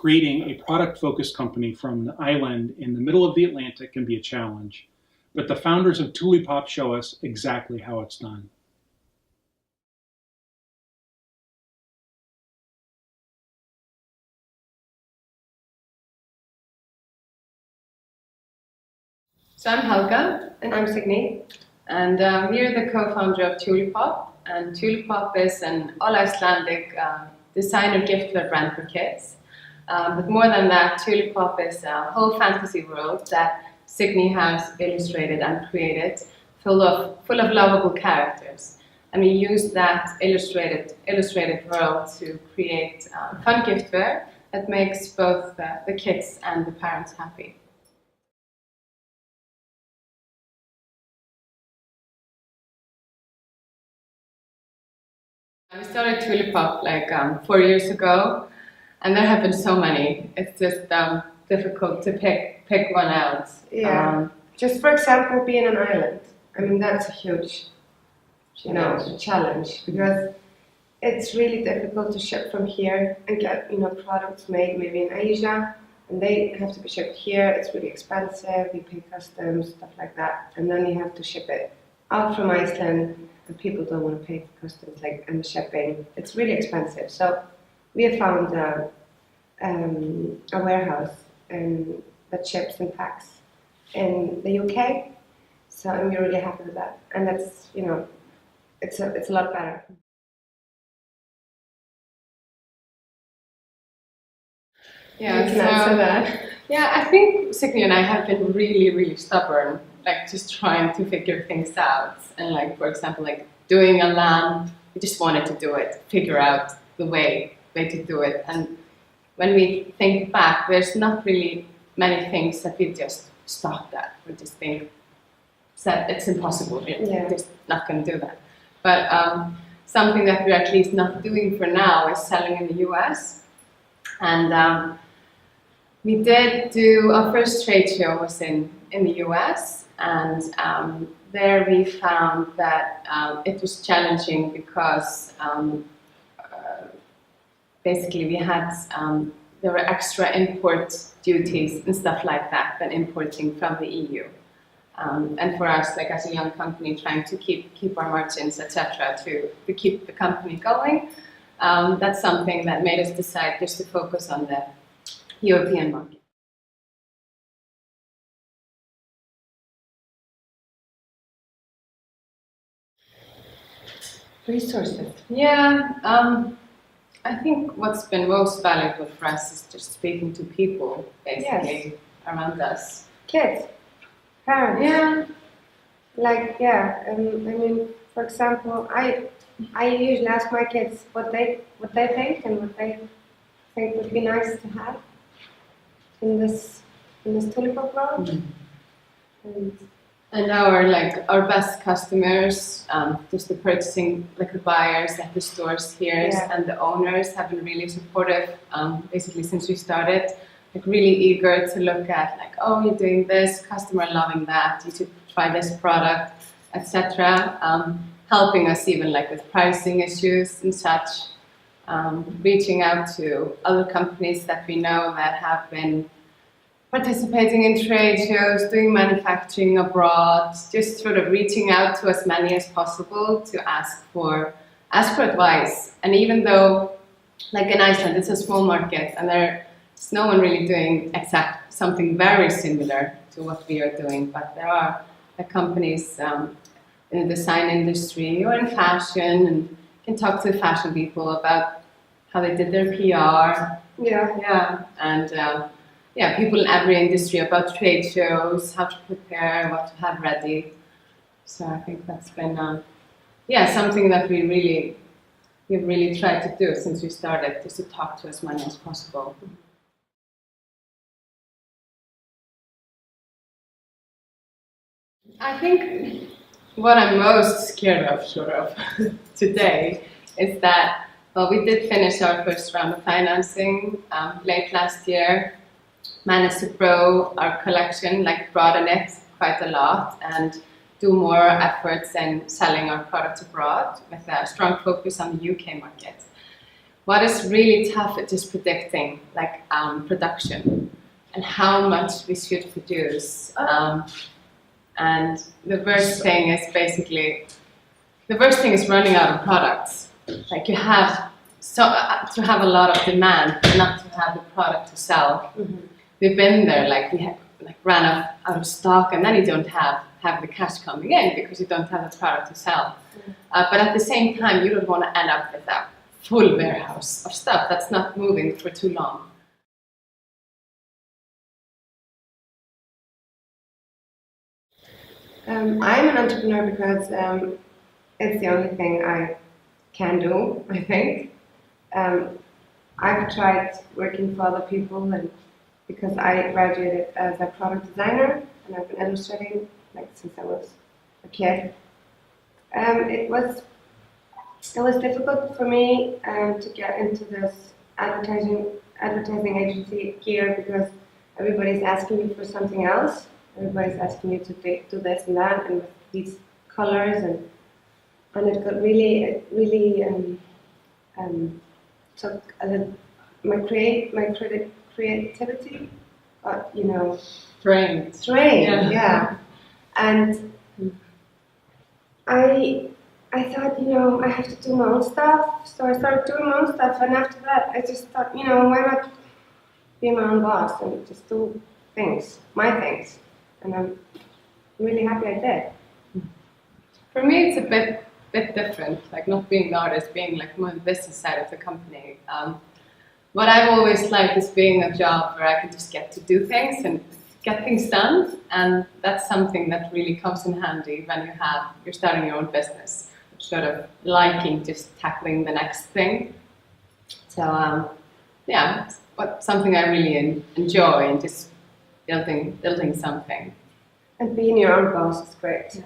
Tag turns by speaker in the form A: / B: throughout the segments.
A: creating a product-focused company from the island in the middle of the Atlantic can be a challenge, but the founders of Tulipop show us exactly how it's done.
B: So I'm Helga. And I'm Signý. And we're the co-founder of Tulipop. And Tulipop is an all-Icelandic designer giftware brand for kids. But more than that, Tulipop is a whole fantasy world that Signý has illustrated and created, full of lovable characters. And we use that illustrated world to create fun giftware that makes both the kids and the parents happy. We started Tulipop like 4 years ago, and there have been so many. It's just difficult to pick one out.
C: Yeah. Just for example, being an island. I mean, that's a huge, challenge because it's really difficult to ship from here and get products made maybe in Asia, and they have to be shipped here. It's really expensive. You pay customs, stuff like that, and then you have to ship it out from Iceland. And people don't want to pay for customs and the shipping. It's really expensive. So we have found a warehouse that ships and packs in the UK. So I'm really happy with that. And that's, it's a lot better.
B: Yeah,
C: you can answer that.
B: Yeah, I think Signý and I have been really stubborn, like just trying to figure things out. And like, for example, like doing a lamp, we just wanted to do it, figure out the way to do it. And when we think back, there's not really many things that we just stopped at. We just think that it's impossible, we're just not going to do that. But something that we're at least not doing for now is selling in the US. And we did do our first trade show was in the US, and there we found that it was challenging because basically we had there were extra import duties and stuff like that than importing from the EU. And for us, like as a young company trying to keep our margins, etc., to keep the company going, that's something that made us decide just to focus on the European market.
C: Resources.
B: Yeah, I think what's been most valuable for us is just speaking to people, basically, around us.
C: Kids, parents.
B: Yeah.
C: I mean, for example, I usually ask my kids what they think and what they think would be nice to have in this Tulipop world.
B: Mm-hmm. And our best customers, just the purchasing, like the buyers at the stores here, and the owners have been really supportive, basically since we started, like really eager to look at like, oh, you're doing this, customer loving that, you should try this product, etc. Helping us even like with pricing issues and such, reaching out to other companies that we know that have been participating in trade shows, doing manufacturing abroad, just sort of reaching out to as many as possible to ask for advice. And even though, like in Iceland, it's a small market and there's no one really doing something very similar to what we are doing, but there are companies in the design industry or in fashion, and you can talk to fashion people about how they did their PR. And people in every industry about trade shows, how to prepare, what to have ready. So I think that's been something that we've really tried to do since we started, just to talk to as many as possible. I think what I'm most scared of, today, is that we did finish our first round of financing late last year. Managed to grow our collection, broaden it quite a lot, and do more efforts in selling our products abroad with a strong focus on the UK market. what is really tough is just predicting like production and how much we should produce. And the worst thing is running out of products. Like you have to have a lot of demand, not to have the product to sell. We've been there, like we have ran out of stock, and then you don't have the cash coming in because you don't have the product to sell. But at the same time, you don't want to end up with a full warehouse of stuff that's not moving for too long.
C: I'm an entrepreneur because it's the only thing I can do, I think. I've tried working for other people, and because I graduated as a product designer and I've been illustrating like since I was a kid. It was difficult for me to get into this advertising agency gear because everybody's asking you for something else. Everybody's asking you to do this and that, and with these colors, and it got really took my creativity got,
B: Strained.
C: Yeah. And I thought, I have to do my own stuff, so I started doing my own stuff, and after that I just thought, why not be my own boss and just do my things, and I'm really happy I did.
B: For me, it's a bit different, like not being an artist, being like more the business side of the company. What I've always liked is being a job where I can just get to do things and get things done, and that's something that really comes in handy when you're starting your own business, sort of liking just tackling the next thing. So yeah, it's something I really enjoy, and just building something.
C: And being your own boss is great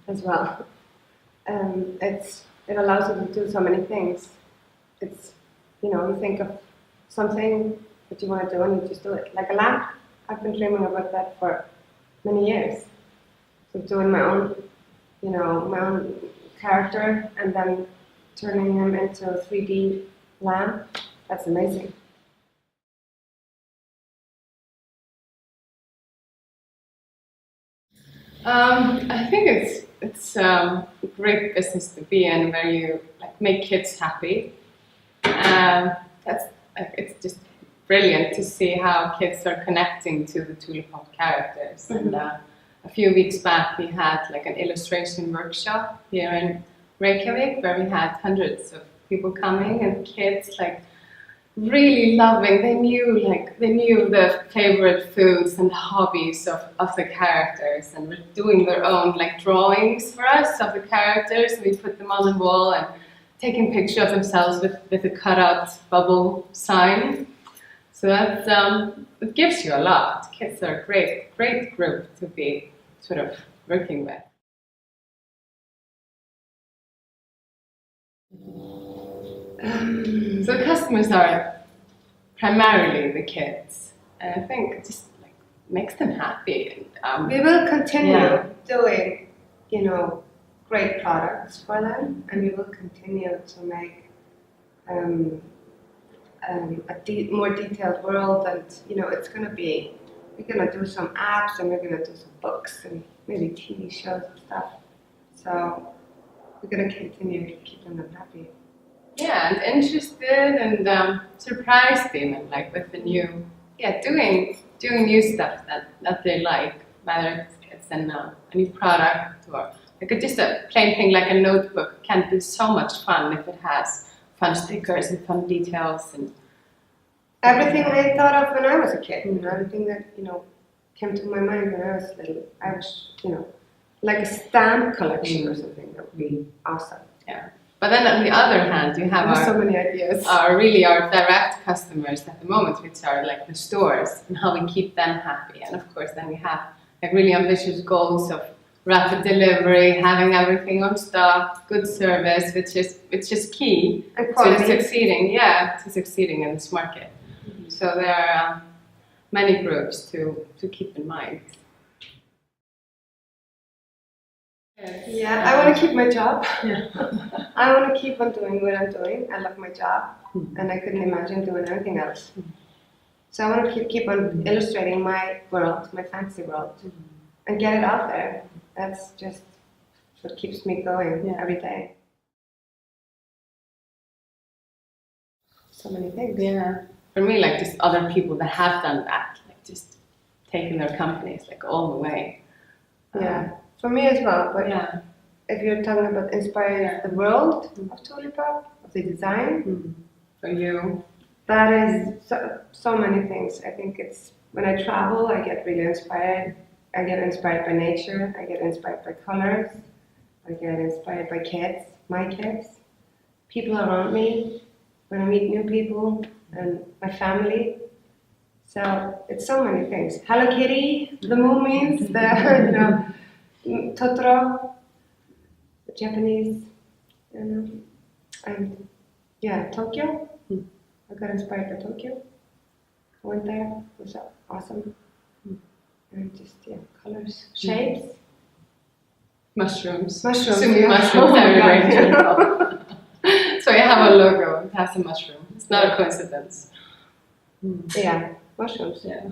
C: as well. It allows you to do so many things. It's, you think of something that you want to do and you just do it. Like a lamp, I've been dreaming about that for many years. So doing my own, my own character and then turning him into a 3D lamp, that's amazing.
B: I think it's a great business to be in, where you make kids happy. It's just brilliant to see how kids are connecting to the Tulipop characters. And a few weeks back we had an illustration workshop here in Reykjavik, where we had hundreds of people coming, and kids really loving. They knew the favorite foods and the hobbies of the characters, and were doing their own drawings for us of the characters. We put them on the wall and taking pictures of themselves with a cutout bubble sign. So that it gives you a lot. Kids are a great group to be sort of working with. So the customers are primarily the kids, and I think it just makes them happy. And,
C: we will continue doing, great products for them, and we will continue to make a more detailed world. And it's going to be, we're going to do some apps, and we're going to do some books and maybe TV shows and stuff. So we're going to continue keeping them happy.
B: Yeah, and interested, and surprised them, and with the new, doing new stuff that they like, whether it's a new product or just a plain thing like a notebook can be so much fun if it has fun stickers and fun details and
C: everything I thought of when I was a kid. Everything that came to my mind when I was little. I was like a stamp collection or something. That would be awesome.
B: Yeah. But then on the other hand, you have
C: so many ideas.
B: Our direct customers at the moment, which are the stores, and how we keep them happy. And of course, then we have really ambitious goals of rapid delivery, having everything on stock, good service, which is key to succeeding in this market. So there are many groups to keep in mind.
C: Yeah, I want to keep my job.
B: Yeah.
C: I want to keep on doing what I'm doing. I love my job, and I couldn't imagine doing anything else. So I want to keep on illustrating my world, my fantasy world, and get it out there. That's just what keeps me going every day. So many things.
B: Yeah. For me, like just other people that have done that, like just taking their companies like all the way.
C: Yeah, for me as well. But
B: Yeah.
C: if you're talking about inspiring the world of Tulipop, of the design,
B: For you.
C: that is so many things. I think it's when I travel, I get really inspired. I get inspired by nature. I get inspired by colors. I get inspired by kids, my kids, people around me. When I meet new people and my family. So it's so many things. Hello Kitty, the Moomins, the Totoro, the Japanese, and yeah, Tokyo. I got inspired by Tokyo. I went there. It was awesome. And just colors, shapes,
B: Mushrooms.
C: mushrooms.
B: Assuming
C: Yeah.
B: mushrooms
C: Oh my
B: everywhere in
C: God.
B: Tulipop. So you have a logo. It has a mushroom. It's not a coincidence.
C: Yeah, mushrooms.
B: Yeah.